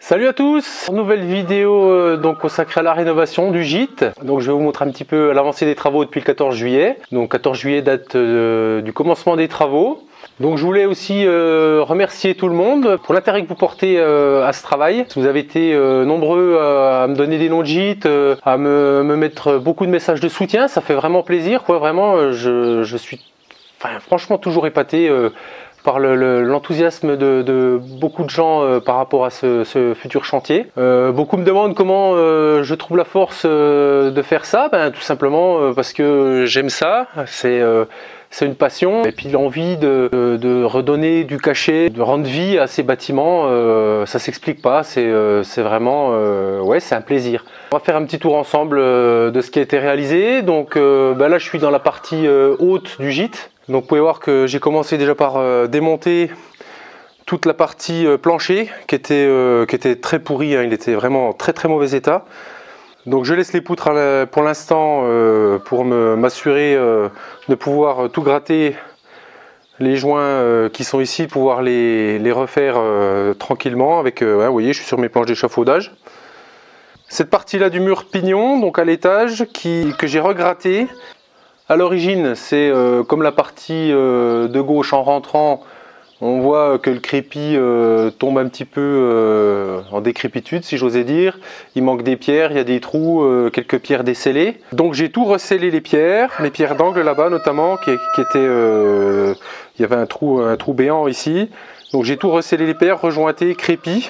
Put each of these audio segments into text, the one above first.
Salut à tous, nouvelle vidéo donc consacrée à la rénovation du gîte. Donc je vais vous montrer un petit peu l'avancée des travaux depuis le 14 juillet. Donc 14 juillet date du commencement des travaux. Donc je voulais aussi remercier tout le monde pour l'intérêt que vous portez à ce travail. Vous avez été nombreux à me donner des noms de gîtes, à me mettre beaucoup de messages de soutien. Ça fait vraiment plaisir, quoi. Vraiment, je suis franchement toujours épaté par l'enthousiasme de beaucoup de gens par rapport à ce futur chantier. Beaucoup me demandent comment je trouve la force de faire ça. Tout simplement parce que j'aime ça, c'est une passion. Et puis l'envie de redonner du cachet, de rendre vie à ces bâtiments, ça s'explique pas, c'est vraiment, ouais, c'est un plaisir. On va faire un petit tour ensemble de ce qui a été réalisé. Donc là je suis dans la partie haute du gîte. Donc vous pouvez voir que j'ai commencé déjà par démonter toute la partie plancher qui était très pourrie, hein. Il était vraiment très mauvais état. Donc je laisse les poutres pour l'instant pour m'assurer de pouvoir tout gratter, les joints qui sont ici, pouvoir les refaire tranquillement avec, vous voyez, je suis sur mes planches d'échafaudage. Cette partie là du mur pignon, donc à l'étage, que j'ai regratté. À l'origine, c'est comme la partie de gauche en rentrant, on voit que le crépi tombe un petit peu en décrépitude, si j'osais dire. Il manque des pierres, il y a des trous, quelques pierres décellées. Donc j'ai tout recellé les pierres d'angle là-bas notamment, qui étaient, il y avait un trou béant ici. Donc j'ai tout recellé les pierres, rejointé, crépi.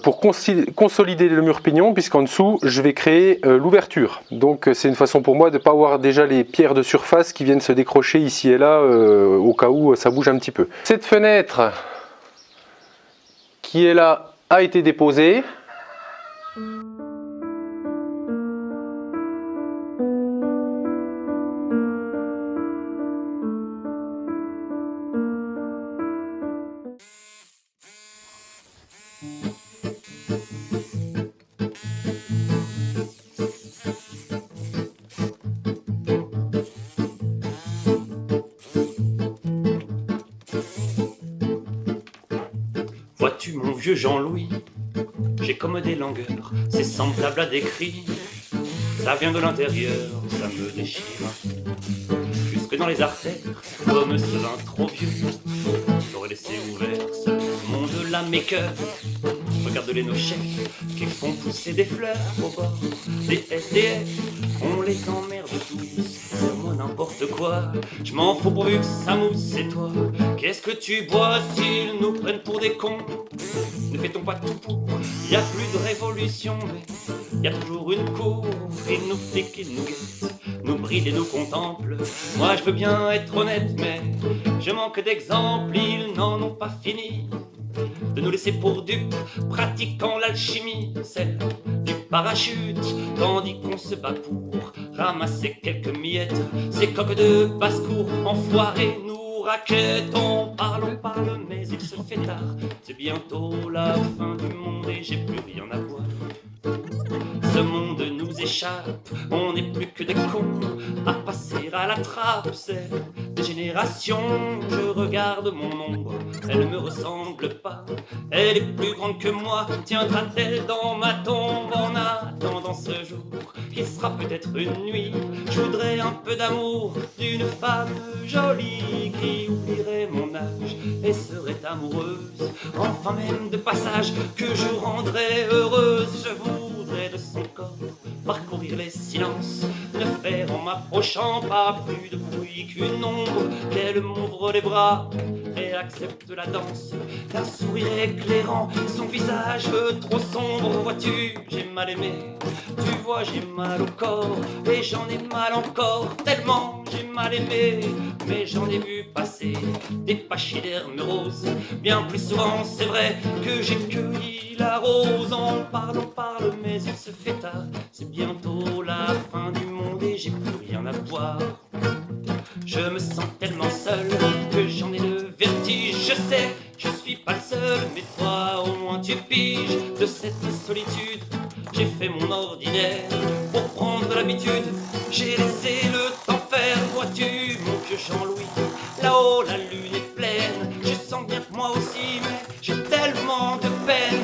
Pour consolider le mur pignon, puisqu'en dessous je vais créer l'ouverture. Donc c'est une façon pour moi de ne pas avoir déjà les pierres de surface qui viennent se décrocher ici et là au cas où ça bouge un petit peu. Cette fenêtre qui est là a été déposée. Vois-tu mon vieux Jean-Louis, j'ai comme des langueurs, c'est semblable à des cris. Ça vient de l'intérieur, ça me déchire. Jusque dans les artères, comme ce vin trop vieux, j'aurais laissé ouvert ce monde-là mes cœurs. Regarde-les nos chefs qui font pousser des fleurs au bord des SDF. On les emmerde tous, c'est moi n'importe quoi. Je m'en fous pourvu que ça mousse, et toi, qu'est-ce que tu bois s'ils nous prennent pour des cons? Ne fait-on pas tout pour? Y a plus de révolution, mais y a toujours une cour. Ils nous fliquent, ils nous guettent, nous brident et nous contemplent. Moi je veux bien être honnête, mais je manque d'exemples. Ils n'en ont pas fini de nous laisser pour dupes, pratiquant l'alchimie, celle du parachute, tandis qu'on se bat pour ramasser quelques miettes. Ces coques de basse-cour enfoirés nous raquettent. On parle, mais il se fait tard. C'est bientôt la fin du monde et j'ai plus rien à boire. Ce monde nous échappe, on n'est plus que des cons à passer à la trappe. C'est des générations, je regarde mon ombre, elle ne me ressemble pas. Elle est plus grande que moi, tiendra-t-elle dans ma tombe? En attendant ce jour, qui sera peut-être une nuit, je voudrais un peu d'amour d'une femme jolie qui oublierait mon âge et serait amoureuse, enfin même de passage, que je rendrais heureuse. Je voudrais de son corps parcourir les silences, ne faire en m'approchant pas plus de bruit qu'une ombre, qu'elle m'ouvre les bras et accepte la danse d'un sourire éclairant, son visage trop sombre. Vois-tu, j'ai mal aimé, tu vois j'ai mal au corps, et j'en ai mal encore, tellement j'ai mal aimé. Mais j'en ai vu passer des pachydermes roses, bien plus souvent c'est vrai que j'ai cueilli la rose. On parle, mais il se fait tard, c'est bientôt la fin du monde et j'ai plus rien à boire. Je me sens tellement seul que j'en ai le vertige. Je sais, je suis pas le seul, mais toi au moins tu piges de cette solitude. J'ai fait mon ordinaire pour prendre l'habitude. J'ai laissé le temps faire, vois-tu mon vieux Jean-Louis. Là-haut la lune est pleine, je sens bien que moi aussi, mais j'ai tellement de peine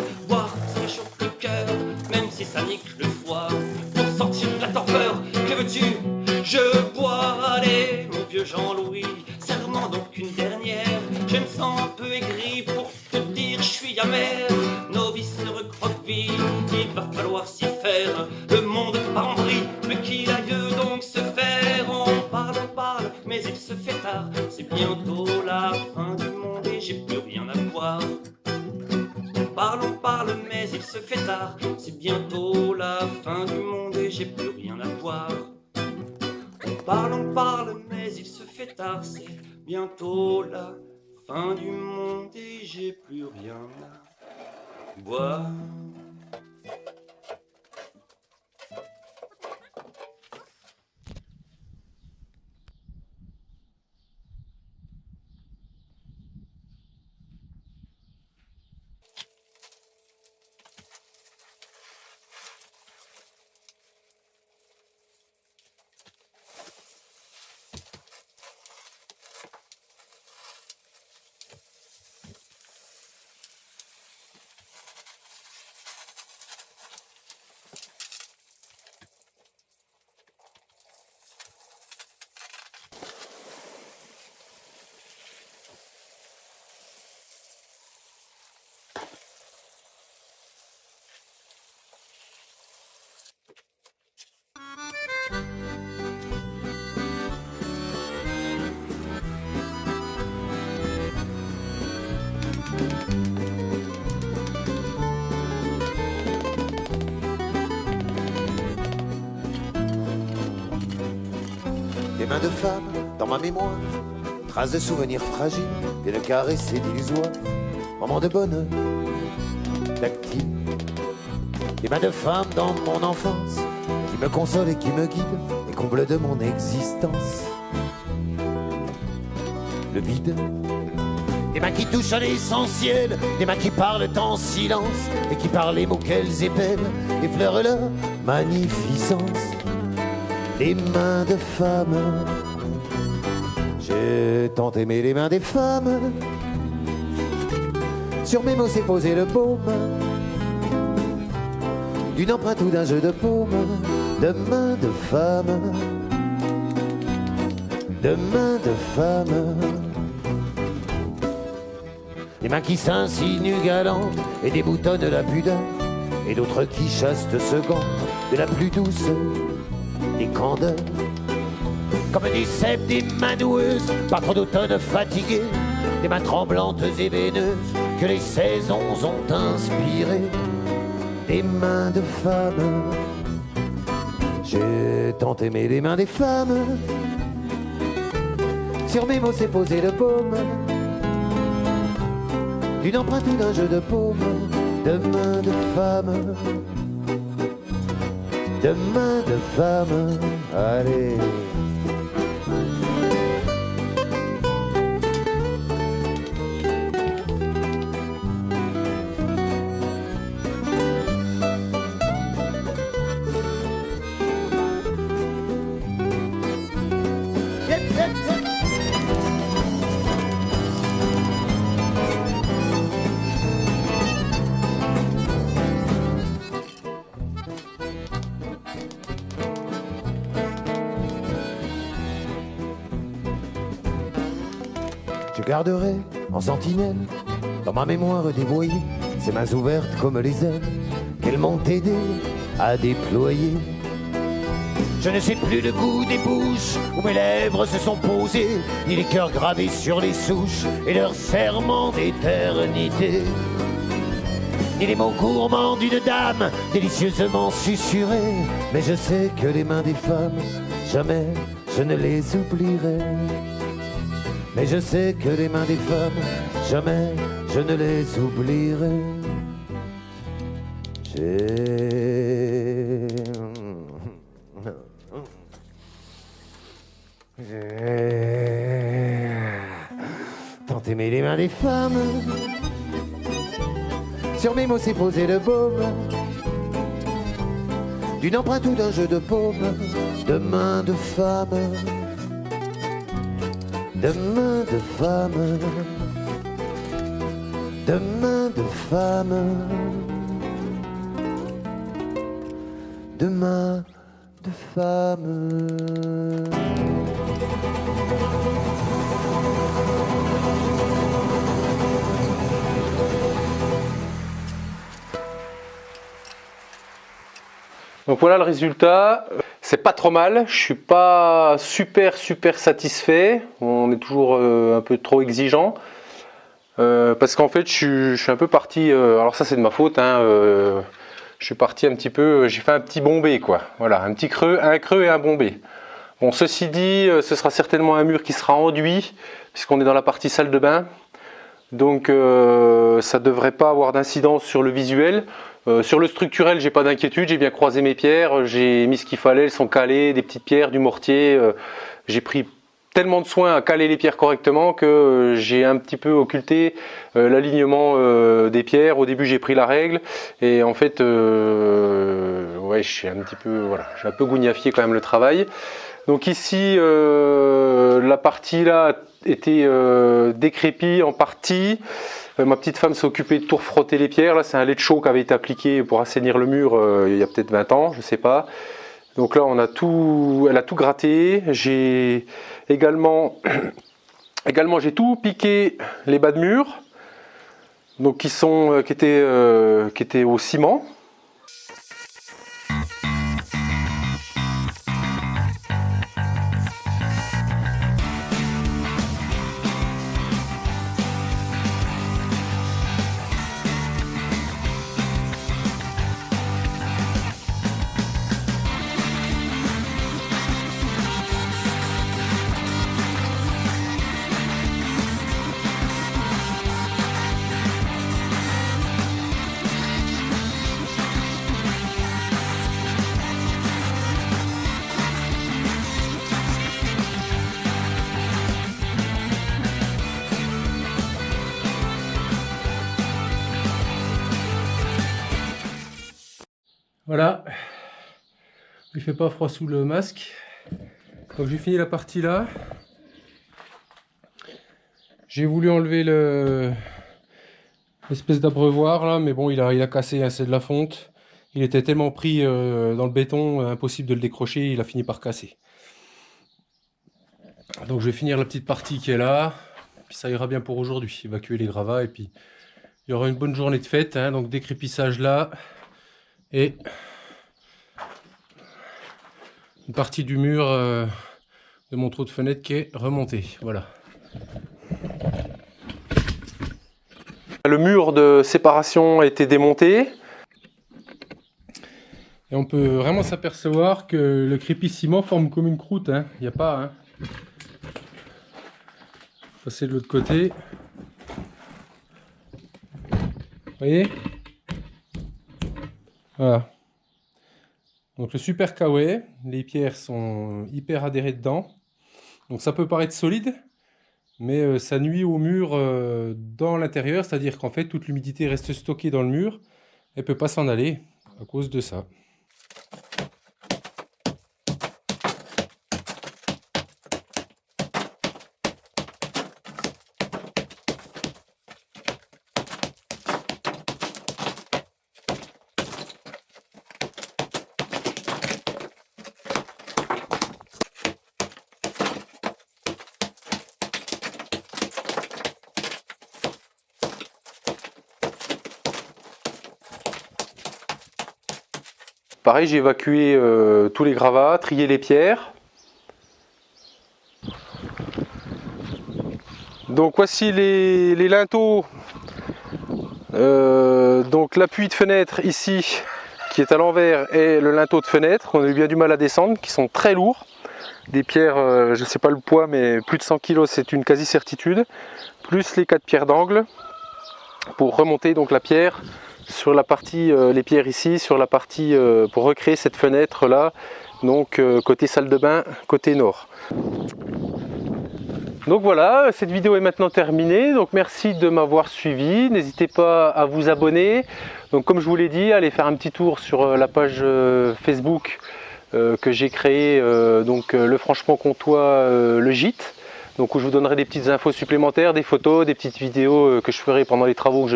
tonique le soir pour sortir de la torpeur. Que veux-tu? Je bois, allez, mon vieux Jean-Louis, serment donc une dernière. Je me sens un peu aigri pour te dire, je suis amer. Novice recroqueville, il va falloir s'y faire. Le monde part en vrille, mais qu'il aille donc se faire. On parle, mais il se fait tard. C'est bientôt la fin du monde et j'ai plus rien à boire. On parle, mais il se fait tard. C'est bientôt la fin du monde et j'ai plus rien à boire. On parle, mais il se fait tard. C'est bientôt la fin du monde et j'ai plus rien à boire. Des mains de femme dans ma mémoire, traces de souvenirs fragiles, viennent caresser d'illusoires, moments de bonheur, tactile. Des mains de femme dans mon enfance, qui me consolent et qui me guident, et comblent de mon existence le vide. Des mains qui touchent à l'essentiel, des mains qui parlent en silence, et qui parlent les mots qu'elles épellent, effleurent leur magnificence. Les mains de femmes, j'ai tant aimé les mains des femmes. Sur mes mots s'est posé le baume d'une empreinte ou d'un jeu de paume. De mains de femmes, de mains de femmes. Des mains qui s'insinuent galantes et déboutonnent la pudeur, et d'autres qui chassent ce gant de la plus douce des candeurs. Comme des cèpes, des mains noueuses, par trop d'automne fatiguées, des mains tremblantes et veineuses que les saisons ont inspirées. Des mains de femmes, j'ai tant aimé les mains des femmes. Sur mes mots s'est posé le baume d'une empreinte ou d'un jeu de paume. De mains de femmes, de mains de femmes, allez. Je garderai en sentinelle, dans ma mémoire dévoyée, ces mains ouvertes comme les ailes qu'elles m'ont aidé à déployer. Je ne sais plus le goût des bouches où mes lèvres se sont posées, ni les cœurs gravés sur les souches et leur serment d'éternité, ni les mots gourmands d'une dame délicieusement susurrés. Mais je sais que les mains des femmes, jamais je ne les oublierai. Mais je sais que les mains des femmes, jamais je ne les oublierai. J'ai tant aimé les mains des femmes. Sur mes mots s'est posé le baume d'une empreinte ou d'un jeu de paume. De mains de femmes, de mains de femmes, de mains de femmes. de main de femme. Donc voilà le résultat, c'est pas trop mal, je suis pas super satisfait, on est toujours un peu trop exigeant, parce qu'en fait je suis un peu parti, alors ça c'est de ma faute, hein, je suis parti un petit peu, j'ai fait un petit bombé quoi, voilà, un creux et un bombé. Bon, ceci dit, ce sera certainement un mur qui sera enduit, puisqu'on est dans la partie salle de bain, donc ça devrait pas avoir d'incidence sur le visuel. Sur le structurel, j'ai pas d'inquiétude, j'ai bien croisé mes pierres, j'ai mis ce qu'il fallait, elles sont calées, des petites pierres, du mortier. J'ai pris tellement de soin à caler les pierres correctement que j'ai un petit peu occulté l'alignement des pierres. Au début, j'ai pris la règle et en fait, ouais, j'ai un peu gougnafié quand même le travail. Donc ici, la partie là était décrépie en partie. Ma petite femme s'est occupée de tout refrotter les pierres. Là, c'est un lait de chaux qui avait été appliqué pour assainir le mur il y a peut-être 20 ans, je ne sais pas. Donc là, elle a tout gratté. J'ai également j'ai tout piqué les bas de mur, donc qui étaient au ciment. Voilà, il fait pas froid sous le masque. Donc j'ai fini la partie là. J'ai voulu enlever l'espèce d'abreuvoir là, mais bon il a cassé, hein, c'est de la fonte. Il était tellement pris dans le béton, impossible de le décrocher, il a fini par casser. Donc je vais finir la petite partie qui est là, puis ça ira bien pour aujourd'hui, évacuer les gravats et puis il y aura une bonne journée de fête, hein, donc décrépissage là. Et une partie du mur de mon trou de fenêtre qui est remonté. Voilà. Le mur de séparation a été démonté. Et on peut vraiment s'apercevoir que le crépi ciment forme comme une croûte. Hein. Il n'y a pas. Hein. Passer de l'autre côté. Vous voyez? Voilà. Donc le super kawaii, les pierres sont hyper adhérées dedans. Donc ça peut paraître solide, mais ça nuit au mur dans l'intérieur, c'est-à-dire qu'en fait toute l'humidité reste stockée dans le mur et ne peut pas s'en aller à cause de ça. Pareil, j'ai évacué tous les gravats, trié les pierres. Donc voici les linteaux. Donc l'appui de fenêtre ici qui est à l'envers et le linteau de fenêtre. On a eu bien du mal à descendre, qui sont très lourds. Des pierres, je ne sais pas le poids, mais plus de 100 kg, c'est une quasi-certitude. Plus les 4 pierres d'angle pour remonter donc la pierre sur la partie, les pierres ici, sur la partie pour recréer cette fenêtre là, donc côté salle de bain, côté nord. Donc voilà, cette vidéo est maintenant terminée, donc merci de m'avoir suivi, n'hésitez pas à vous abonner. Donc comme je vous l'ai dit, allez faire un petit tour sur la page Facebook que j'ai créée, donc le Franchement Comtois, le gîte. Donc où je vous donnerai des petites infos supplémentaires, des photos, des petites vidéos que je ferai pendant les travaux,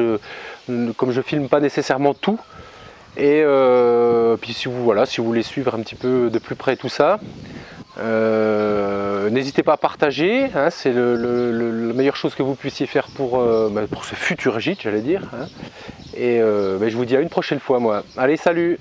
comme je filme pas nécessairement tout. Et puis si vous voulez suivre un petit peu de plus près tout ça, n'hésitez pas à partager, hein, c'est la meilleure chose que vous puissiez faire pour ce futur gîte, j'allais dire. Hein. Et je vous dis à une prochaine fois, moi. Allez, salut!